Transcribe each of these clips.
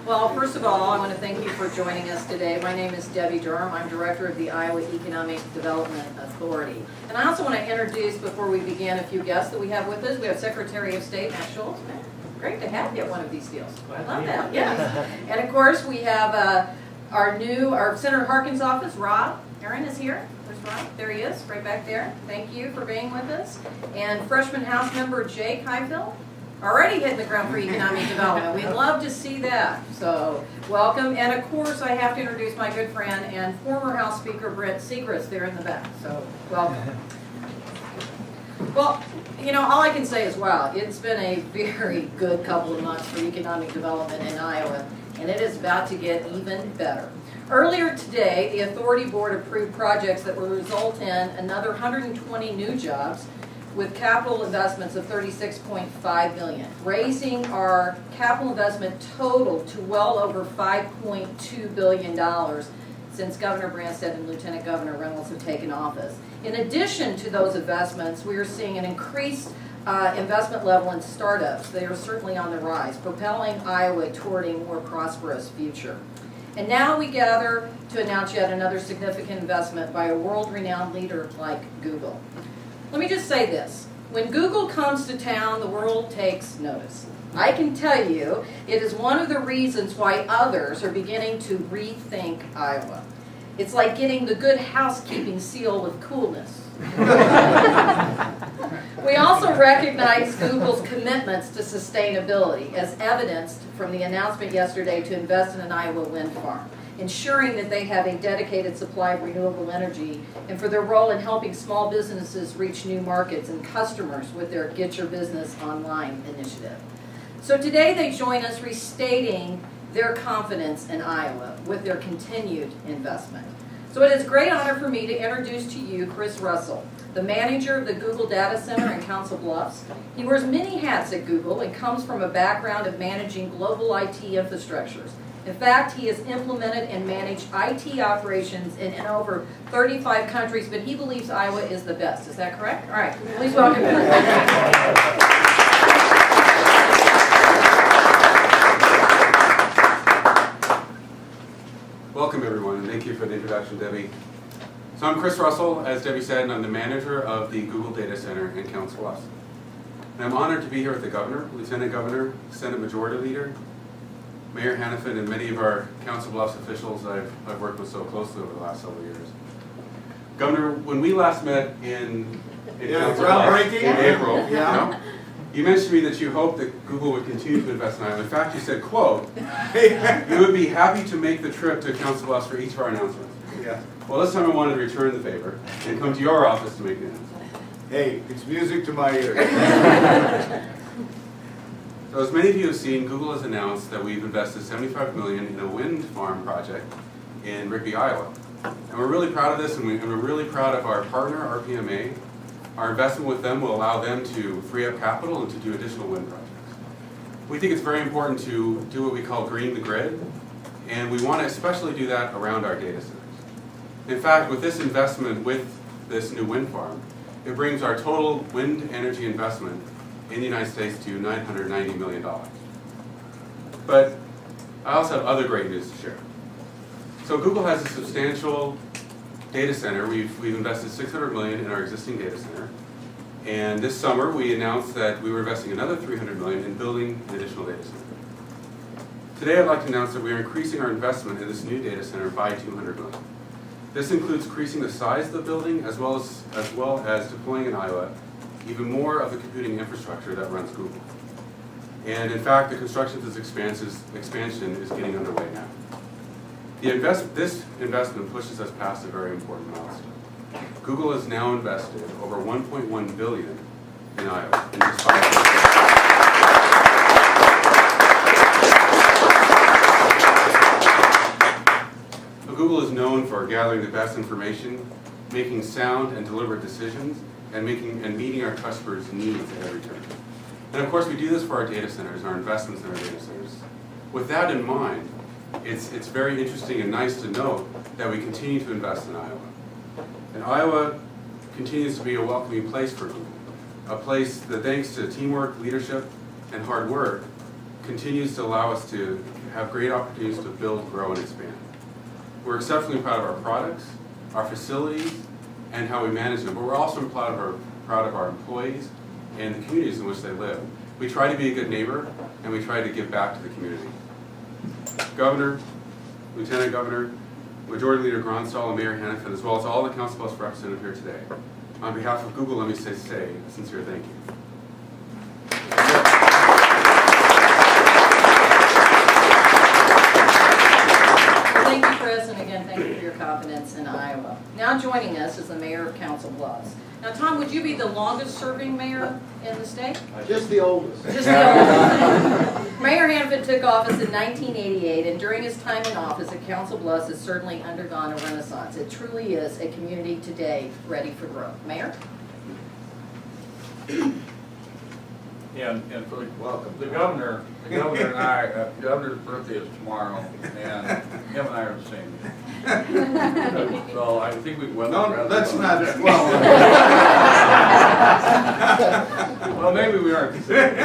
Well, first of all, I want to thank you for joining us today. My name is Debbie Durham. I'm Director of the Iowa Economic Development Authority. And I also want to introduce, before we begin, a few guests that we have with us. We have Secretary of State Matt Schultz. Great to have you at one of these deals. I love that, yes. And of course, we have our Senator Harkin's office, Rob Aaron is here. Where's Rob? There he is, right back there. Thank you for being with us. And freshman House member Jake Highfield, already hitting the ground for economic development. We'd love to see that. So welcome. And of course, I have to introduce my good friend and former House Speaker Brent Segrist there in the back. So welcome. Well, you know, all I can say is, wow, it's been a very good couple of months for economic development in Iowa, and it is about to get even better. Earlier today, the Authority Board approved projects that will result in another 120 new jobs with capital investments of $36.5 million, raising our capital investment total to well over $5.2 billion since Governor Branstad and Lieutenant Governor Reynolds have taken office. In addition to those investments, we are seeing an increased investment level in startups. They are certainly on the rise, propelling Iowa toward a more prosperous future. And now we gather to announce yet another significant investment by a world-renowned leader like Google. Let me just say this. When Google comes to town, the world takes notice. I can tell you, it is one of the reasons why others are beginning to rethink Iowa. It's like getting the good housekeeping seal of coolness. We also recognize Google's commitments to sustainability, as evidenced from the announcement yesterday to invest in an Iowa wind farm, ensuring that they have a dedicated supply of renewable energy, and for their role in helping small businesses reach new markets and customers with their Get Your Business Online initiative. So today they join us restating their confidence in Iowa with their continued investment. So it is a great honor for me to introduce to you Chris Russell, the manager of the Google Data Center in Council Bluffs. He wears many hats at Google and comes from a background of managing global IT infrastructures. In fact, he has implemented and managed IT operations in over 35 countries, but he believes Iowa is the best. Is that correct? All right, please welcome him. Welcome everyone, and thank you for the introduction, Debbie. So I'm Chris Russell, as Debbie said, and I'm the manager of the Google Data Center in Council Bluffs. And I'm honored to be here with the Governor, Lieutenant Governor, Senate Majority Leader, Mayor Hannafin, and many of our Council Bluffs officials I've worked with so closely over the last several years. Governor, when we last met in Council Bluffs in April, you mentioned to me that you hoped that Google would continue to invest in Iowa. In fact, you said, quote, you would be happy to make the trip to Council Bluffs for each of our announcements. Yeah. Well, this time I wanted to return the favor and come to your office to make the announcement. Hey, it's music to my ears. So as many of you have seen, Google has announced that we've invested $75 million in a wind farm project in Rigby, Iowa. And we're really proud of this, and we're really proud of our partner, RPMA. Our investment with them will allow them to free up capital and to do additional wind projects. We think it's very important to do what we call green the grid, and we want to especially do that around our data centers. In fact, with this investment with this new wind farm, it brings our total wind energy investment in the United States to $990 million. But I also have other great news to share. So Google has a substantial data center. We've invested $600 million in our existing data center. And this summer we announced that we were investing another $300 million in building an additional data center. Today I'd like to announce that we are increasing our investment in this new data center by $200 million. This includes increasing the size of the building as well as deploying in Iowa even more of the computing infrastructure that runs Google. And in fact, the construction of this expansion is getting underway now. This investment pushes us past a very important milestone. Google has now invested over $1.1 billion in Iowa in just 5 years. So Google is known for gathering the best information, making sound and deliberate decisions, and meeting our customers' needs at every turn. And of course, we do this for our data centers, our investments in our data centers. With that in mind, it's very interesting and nice to note that we continue to invest in Iowa. And Iowa continues to be a welcoming place for Google, a place that, thanks to teamwork, leadership, and hard work, continues to allow us to have great opportunities to build, grow, and expand. We're exceptionally proud of our products, our facilities, and how we manage them, but we're also proud of our employees and the communities in which they live. We try to be a good neighbor, and we try to give back to the community. Governor, Lieutenant Governor, Majority Leader Branstad, and Mayor Hannaford, as well as all the Council Bluffs represented here today. On behalf of Google, let me say a sincere thank you. Thank you, Chris, and again, thank you for your confidence in Iowa. Now joining us is the Mayor of Council Bluffs. Now, Tom, would you be the longest-serving mayor in the state? Just the oldest. Just the oldest. Mayor Hannaford took office in 1988, and during his time in office at Council Bluffs has certainly undergone a renaissance. It truly is a community today ready for growth. Mayor? And for Welcome. the governor and I, the governor's birthday is tomorrow, and him and I are the same. So I think we went. No, let's not, Well, maybe we aren't the same.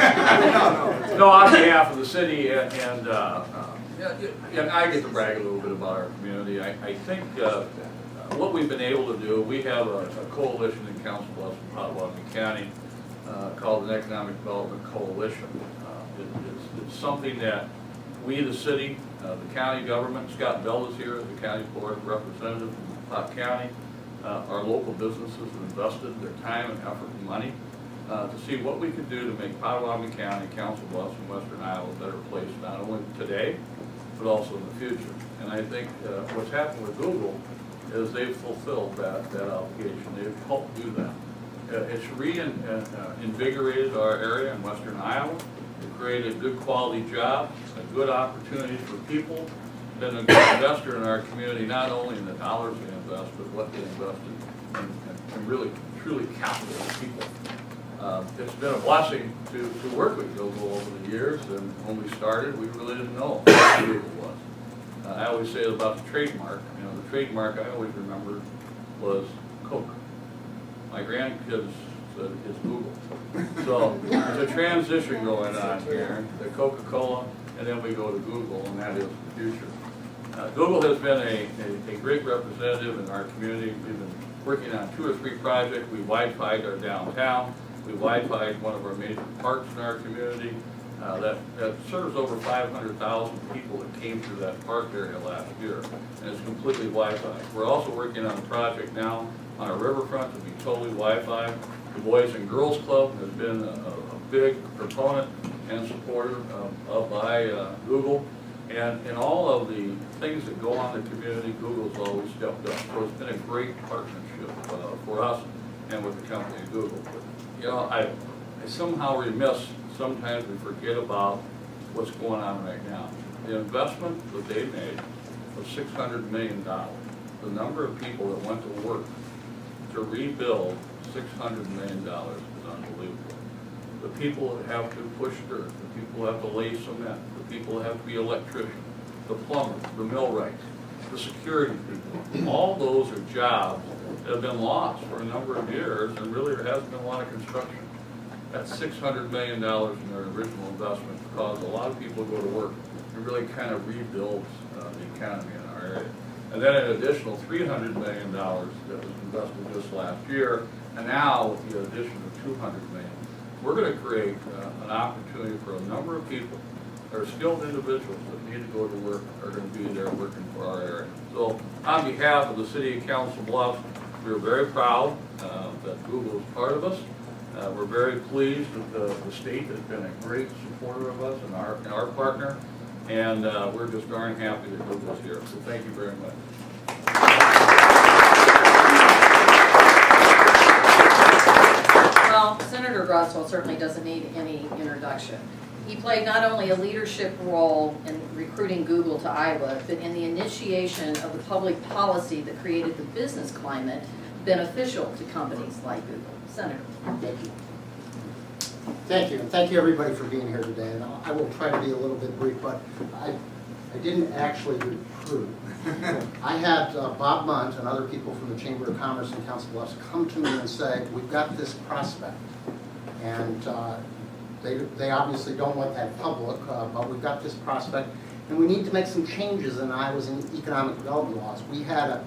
No, on behalf of the city and I get to brag a little bit about our community. I think what we've been able to do, we have a coalition in Council Bluffs and Potawatomi County called an Economic Development Coalition. It's something that we, the city, the county government, Scott Bell is here, the county board representative from Pot County, our local businesses have invested their time and effort and money to see what we could do to make Potawatomi County, Council Bluffs, and Western Iowa a better place, not only today, but also in the future. And I think what's happened with Google is they've fulfilled that obligation. They've helped do that. It's reinvigorated our area in Western Iowa. It created good quality jobs, a good opportunity for people, been a good investor in our community, not only in the dollars they invest, but what they invested in really, truly capital people. It's been a blessing to work with Google over the years, and when we started, we really didn't know what Google was. I always say about the trademark. You know, the trademark I always remembered was Coke. My grandkids said it's Google. So there's a transition going on here, the Coca-Cola, and then we go to Google, and that is the future. Google has been a great representative in our community. We've been working on 2 or 3 projects. We Wi-Fi'd our downtown. We Wi-Fi'd one of our major parks in our community. That serves over 500,000 people that came through that park area last year, and it's completely Wi-Fi. We're also working on a project now on our riverfront to be totally Wi-Fi. The Boys and Girls Club has been a big proponent and supporter by Google, and all of the things that go on in the community, Google's always stepped up. So it's been a great partnership for us and with the company Google. But, you know, I somehow remiss. Sometimes we forget about what's going on right now. The investment that they made was $600 million. The number of people that went to work to rebuild $600 million is unbelievable. The people that have to push dirt, the people that have to lay cement, the people that have to be electricians, the plumbers, the millwrights, the security people, all those are jobs that have been lost for a number of years, and really there hasn't been a lot of construction. That's $600 million in their original investment caused a lot of people to go to work. It really kind of rebuilds the economy in our area. And then an additional $300 million that was invested just last year, and now with the addition of $200 million, we're going to create an opportunity for a number of people that are skilled individuals that need to go to work are going to be there working for our area. So on behalf of the City and Council Bluffs, we're very proud that Google is part of us. We're very pleased that the state has been a great supporter of us and our partner, and we're just darn happy that Google's here. So thank you very much. Well, Senator Branstad certainly doesn't need any introduction. He played not only a leadership role in recruiting Google to Iowa, but in the initiation of the public policy that created the business climate beneficial to companies like Google. Senator. Thank you. Thank you, and thank you everybody for being here today. And I will try to be a little bit brief, but I didn't actually recruit. I had Bob Munt and other people from the Chamber of Commerce and Council Bluffs come to me and say, we've got this prospect, and They obviously don't want that public, but we've got this prospect, and we need to make some changes in Iowa's economic development laws. We had a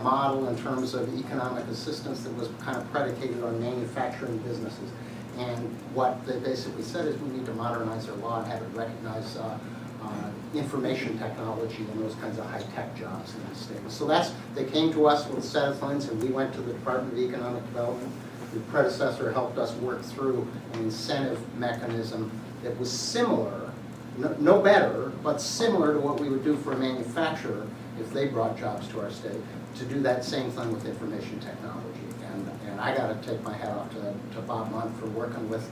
model in terms of economic assistance that was kind of predicated on manufacturing businesses. And what they basically said is we need to modernize our law and have it recognize information technology and those kinds of high-tech jobs in the state. So they came to us with a set of funds, and we went to the Department of Economic Development. The predecessor helped us work through an incentive mechanism that was similar, no better, but similar to what we would do for a manufacturer if they brought jobs to our state, to do that same thing with information technology. And I got to take my hat off to Bob Munt for working with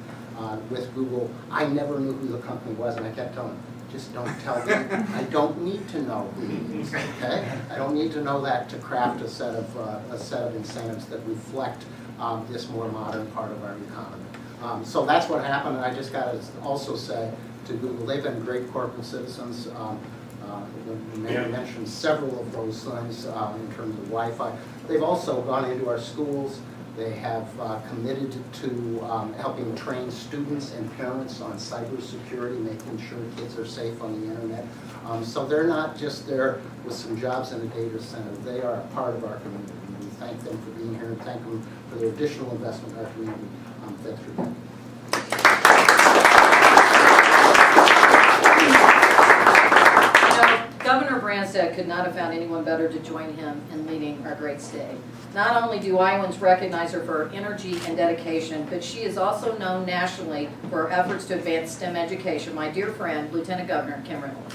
Google. I never knew who the company was, and I kept telling him, just don't tell me. I don't need to know who it is, okay? I don't need to know that to craft a set of incentives that reflect this more modern part of our economy. So that's what happened, and I just got to also say to Google, they've been great corporate citizens. The mayor mentioned several of those things in terms of Wi-Fi. They've also gone into our schools. They have committed to helping train students and parents on cybersecurity, making sure kids are safe on the internet. So they're not just there with some jobs in a data center. They are a part of our community. And we thank them for being here and thank them for their additional investment in our community. Thanks for that. Governor Branstad could not have found anyone better to join him in leading our great state. Not only do Iowans recognize her for her energy and dedication, but she is also known nationally for her efforts to advance STEM education. My dear friend, Lieutenant Governor Kim Reynolds.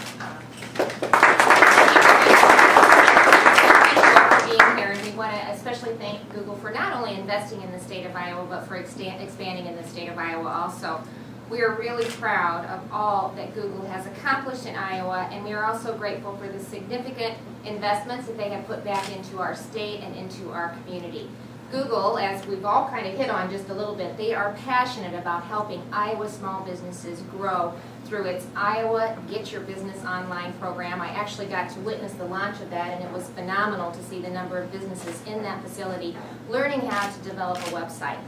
Being here, and we want to especially thank Google for not only investing in the state of Iowa, but for expanding in the state of Iowa also. We are really proud of all that Google has accomplished in Iowa, and we are also grateful for the significant investments that they have put back into our state and into our community. Google, as we've all kind of hit on just a little bit, they are passionate about helping Iowa small businesses grow through its Iowa Get Your Business Online program. I actually got to witness the launch of that, and it was phenomenal to see the number of businesses in that facility learning how to develop a website.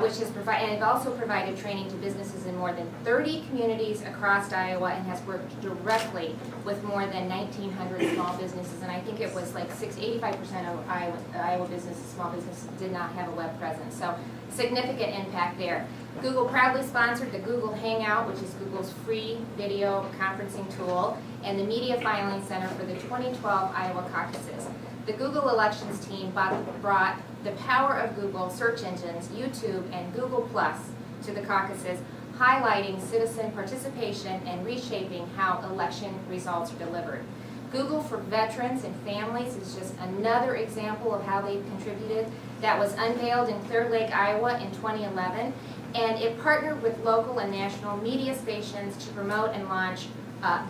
Which has provided, and it also provided training to businesses in more than 30 communities across Iowa, and has worked directly with more than 1,900 small businesses. And I think it was like 85% of Iowa businesses, small businesses, did not have a web presence. So significant impact there. Google proudly sponsored the Google Hangout, which is Google's free video conferencing tool, and the Media Filing Center for the 2012 Iowa caucuses. The Google Elections team brought the power of Google search engines, YouTube, and Google Plus to the caucuses, highlighting citizen participation and reshaping how election results are delivered. Google for Veterans and Families is just another example of how they've contributed. That was unveiled in Clear Lake, Iowa in 2011, and it partnered with local and national media stations to promote and launch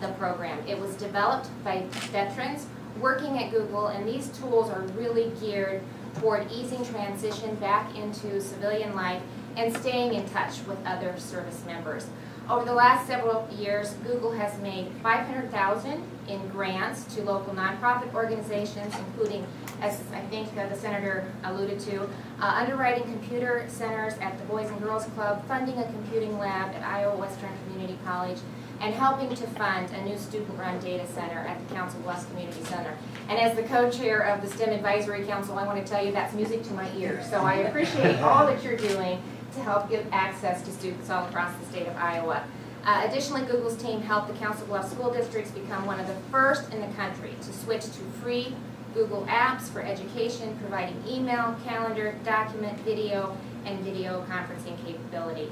the program. It was developed by veterans working at Google, and these tools are really geared toward easing transition back into civilian life and staying in touch with other service members. Over the last several years, Google has made $500,000 in grants to local nonprofit organizations, including, as I think the Senator alluded to, underwriting computer centers at the Boys and Girls Club, funding a computing lab at Iowa Western Community College, and helping to fund a new student-run data center at the Council Bluffs Community Center. And as the co-chair of the STEM Advisory Council, I want to tell you that's music to my ears. So I appreciate all that you're doing to help give access to students all across the state of Iowa. Additionally, Google's team helped the Council Bluffs school districts become one of the first in the country to switch to free Google Apps for education, providing email, calendar, document, video, and video conferencing capability.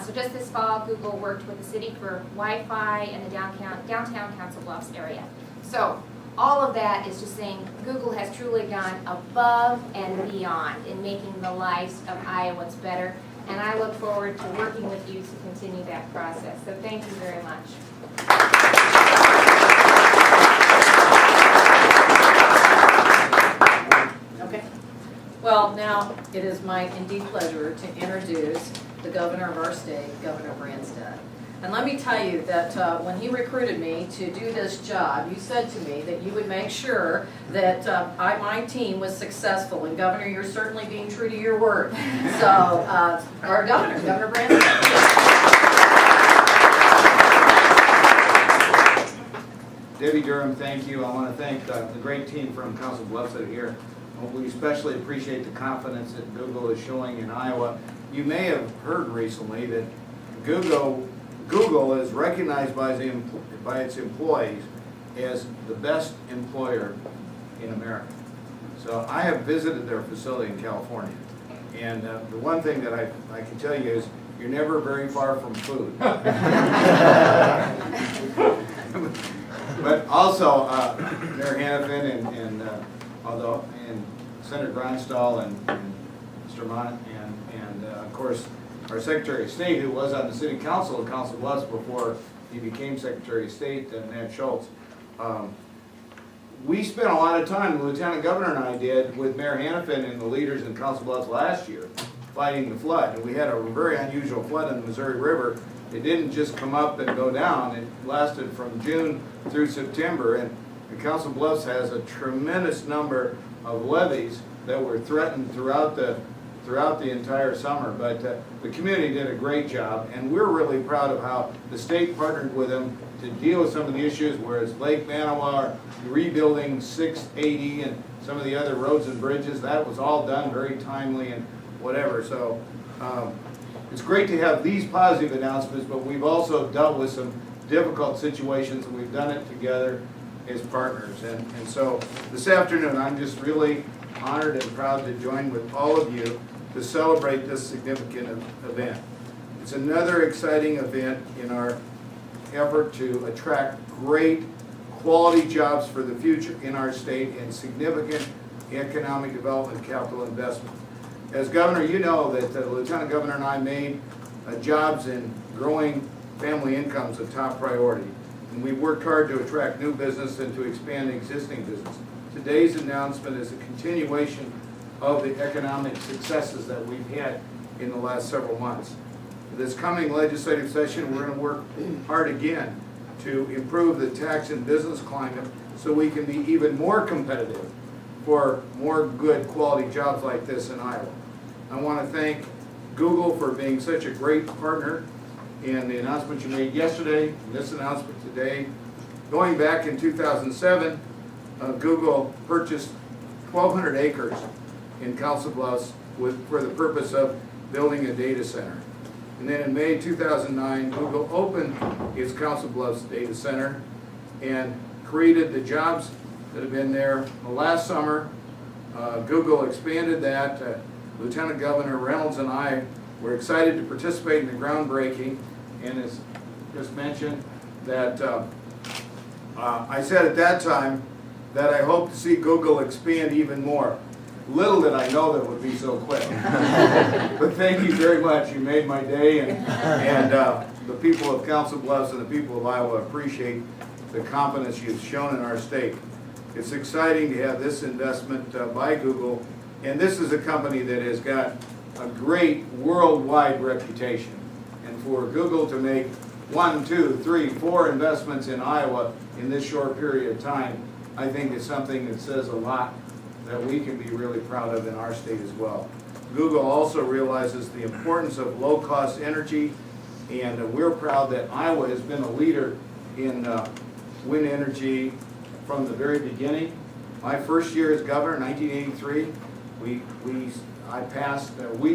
So just this fall, Google worked with the city for Wi-Fi in the downtown Council Bluffs area. So all of that is just saying Google has truly gone above and beyond in making the lives of Iowans better. And I look forward to working with you to continue that process. So thank you very much. Okay. Well, now it is my indeed pleasure to introduce the governor of our state, Governor Branstad. And let me tell you that when he recruited me to do this job, you said to me that you would make sure that my team was successful. And Governor, you're certainly being true to your word. So, our Governor Branstad. Debbie Durham, thank you. I want to thank the great team from Council Bluffs that are here. We especially appreciate the confidence that Google is showing in Iowa. You may have heard recently that Google is recognized by its employees as the best employer in America. So I have visited their facility in California. And the one thing that I can tell you is you're never very far from food. But also, Mayor Hannafin and Senator Branstad and Mr. Mott and of course our Secretary of State, who was on the City Council of Council Bluffs before he became Secretary of State, Ned Schultz. We spent a lot of time, the Lieutenant Governor and I did, with Mayor Hannafin and the leaders in Council Bluffs last year, fighting the flood. And we had a very unusual flood in the Missouri River. It didn't just come up and go down. It lasted from June through September. And the Council Bluffs has a tremendous number of levees that were threatened throughout the entire summer. But the community did a great job, and we're really proud of how the state partnered with them to deal with some of the issues, whereas Lake Manawa, rebuilding 680 and some of the other roads and bridges, that was all done very timely and whatever. So it's great to have these positive announcements, but we've also dealt with some difficult situations, and we've done it together as partners. And so this afternoon, I'm just really honored and proud to join with all of you to celebrate this significant event. It's another exciting event in our effort to attract great quality jobs for the future in our state and significant economic development capital investment. As Governor, you know that the Lieutenant Governor and I made jobs and growing family incomes a top priority. And we worked hard to attract new business and to expand existing business. Today's announcement is a continuation of the economic successes that we've had in the last several months. This coming legislative session, we're going to work hard again to improve the tax and business climate so we can be even more competitive for more good quality jobs like this in Iowa. I want to thank Google for being such a great partner in the announcement you made yesterday, and this announcement today. Going back in 2007, Google purchased 1,200 acres in Council Bluffs for the purpose of building a data center. And then in May 2009, Google opened its Council Bluffs data center and created the jobs that have been there. Last summer, Google expanded that. Lieutenant Governor Reynolds and I were excited to participate in the groundbreaking, and as just mentioned, that I said at that time that I hope to see Google expand even more. Little did I know that it would be so quick. But thank you very much. You made my day, and the people of Council Bluffs and the people of Iowa appreciate the confidence you've shown in our state. It's exciting to have this investment by Google, and this is a company that has got a great worldwide reputation. And for Google to make 1, 2, 3, 4 investments in Iowa in this short period of time, I think is something that says a lot that we can be really proud of in our state as well. Google also realizes the importance of low-cost energy, and we're proud that Iowa has been a leader in wind energy from the very beginning. My first year as governor in 1983,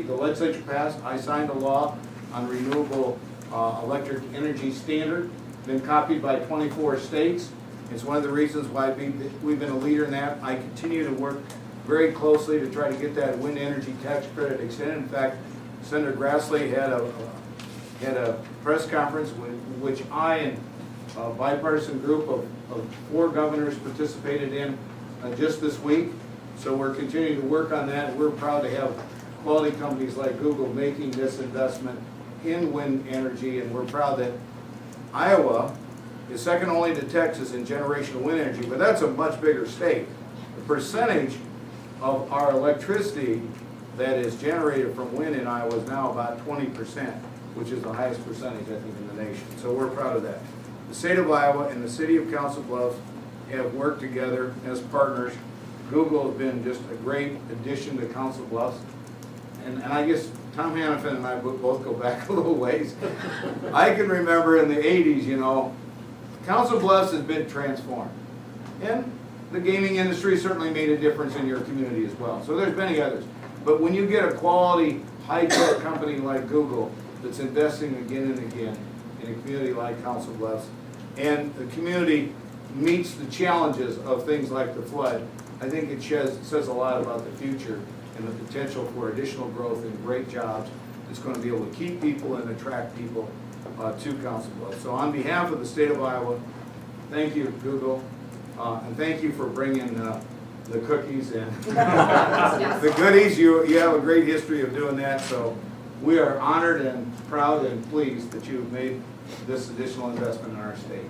the legislature passed, I signed a law on renewable electric energy standard, been copied by 24 states. It's one of the reasons why we've been a leader in that. I continue to work very closely to try to get that wind energy tax credit extended. In fact, Senator Grassley had a press conference which I and a bipartisan group of 4 governors participated in just this week. So we're continuing to work on that. We're proud to have quality companies like Google making this investment in wind energy, and we're proud that Iowa is second only to Texas in generation of wind energy, but that's a much bigger state. The percentage of our electricity that is generated from wind in Iowa is now about 20%, which is the highest percentage, I think, in the nation. So we're proud of that. The state of Iowa and the city of Council Bluffs have worked together as partners. Google has been just a great addition to Council Bluffs. And I guess Tom Hannafin and I both go back a little ways. I can remember in the 80s, Council Bluffs has been transformed. And the gaming industry certainly made a difference in your community as well. So there's many others. But when you get a quality, high-tech company like Google that's investing again and again in a community like Council Bluffs, and the community meets the challenges of things like the flood, I think it says a lot about the future and the potential for additional growth and great jobs that's going to be able to keep people and attract people to Council Bluffs. So on behalf of the state of Iowa, thank you, Google, and thank you for bringing the cookies and the goodies. You have a great history of doing that, so we are honored and proud and pleased that you've made this additional investment in our state.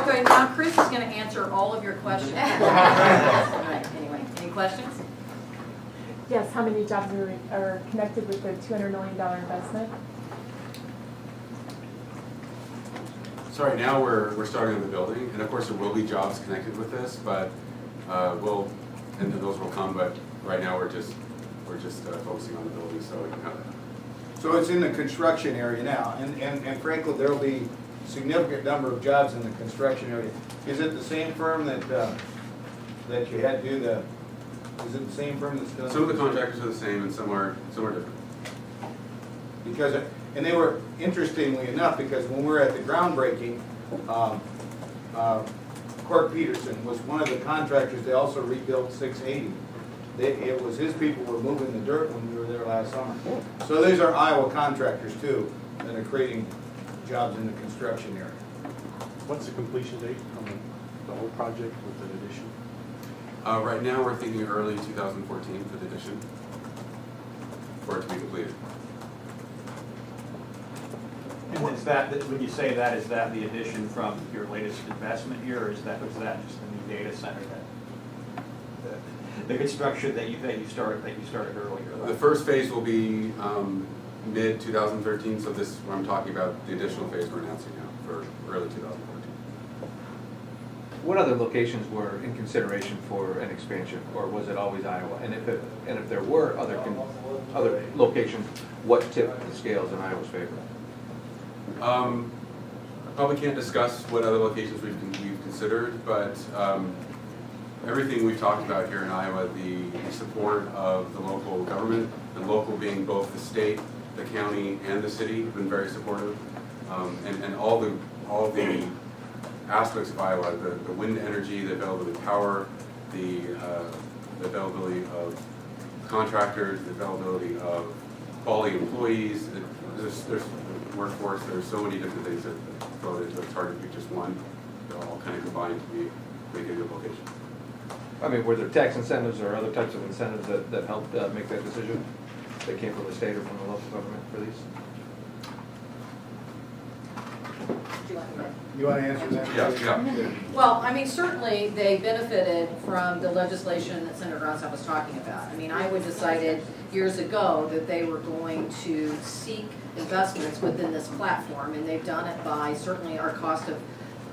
Okay, now Chris is going to answer all of your questions. All right, anyway, any questions? Yes, how many jobs are connected with the $200 million investment? So right now, we're starting on the building, and of course, there will be jobs connected with this, but and those will come, but right now, we're just focusing on the building, so we can have that. So it's in the construction area now, and frankly, there'll be a significant number of jobs in the construction area. Is it the same firm that you had to do is it the same firm that's done? Some of the contractors are the same, and some are different. Because, and they were, interestingly enough, because when we were at the groundbreaking, Cork Peterson was one of the contractors. They also rebuilt 680. It was his people were moving the dirt when we were there last summer. So these are Iowa contractors too that are creating jobs in the construction area. What's the completion date on the whole project with an addition? Right now, we're thinking early 2014 for the addition, for it to be completed. And is that, when you say that, is that the addition from your latest investment here, or was that just the new data center the construction that you started earlier? The first phase will be mid 2013, so this is what I'm talking about, the additional phase we're announcing now for early 2014. What other locations were in consideration for an expansion, or was it always Iowa? And if there were other locations, what tipped the scales in Iowa's favor? I probably can't discuss what other locations we've considered, but everything we've talked about here in Iowa, the support of the local government, and local being both the state, the county, and the city, have been very supportive, and all the aspects of Iowa, the wind energy, the availability of power, the availability of contractors, the availability of quality employees, there's workforce, there's so many different things that go into it. It's hard to pick just one. They're all kind of combined to make a good location. I mean, were there tax incentives or other types of incentives that helped make that decision? That came from the state or from the local government for these? You want to answer that? Yeah. Well, I mean, certainly they benefited from the legislation that Senator Branstad was talking about. I mean, Iowa decided years ago that they were going to seek investments within this platform, and they've done it by certainly our cost of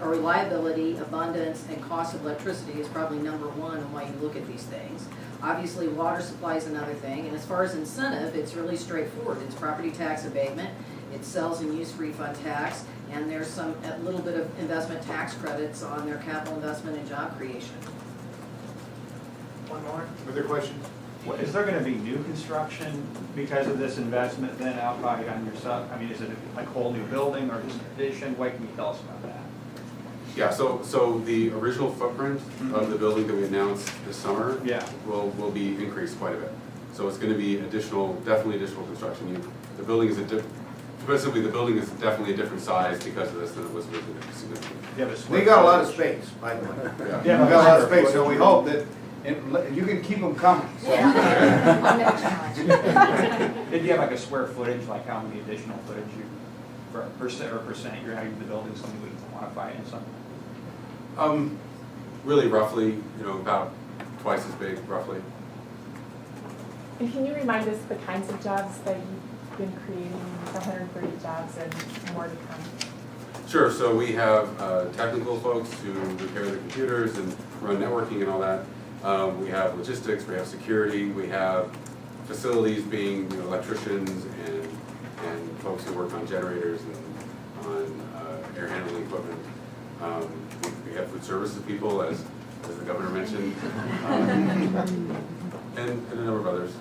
our reliability, abundance, and cost of electricity is probably number one on why you look at these things. Obviously, water supply is another thing, and as far as incentive, it's really straightforward. It's property tax abatement, it's sales and use refund tax, and there's a little bit of investment tax credits on their capital investment and job creation. One more. Other questions? Is there going to be new construction because of this investment then out by on your sub? I mean, is it a whole new building or just an addition? What can you tell us about that? Yeah, so the original footprint of the building that we announced this summer will be increased quite a bit. So it's going to be definitely additional construction. The building is the building is definitely a different size because of this than it was originally significant. They got a lot of space, by the way. Yeah. They got a lot of space, so we hope that you can keep them coming. So. Did you have like a square footage, like how many additional footage for percent you're having the building, something we can quantify it in something? Really roughly, about twice as big, roughly. And can you remind us the kinds of jobs that you've been creating, the 130 jobs and more to come? Sure, so we have technical folks who repair the computers and run networking and all that. We have logistics, we have security, we have facilities being electricians and folks who work on generators and on air handling equipment. We have food services people, as the governor mentioned, and a number of others.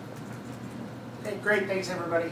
Okay, great, thanks, everybody.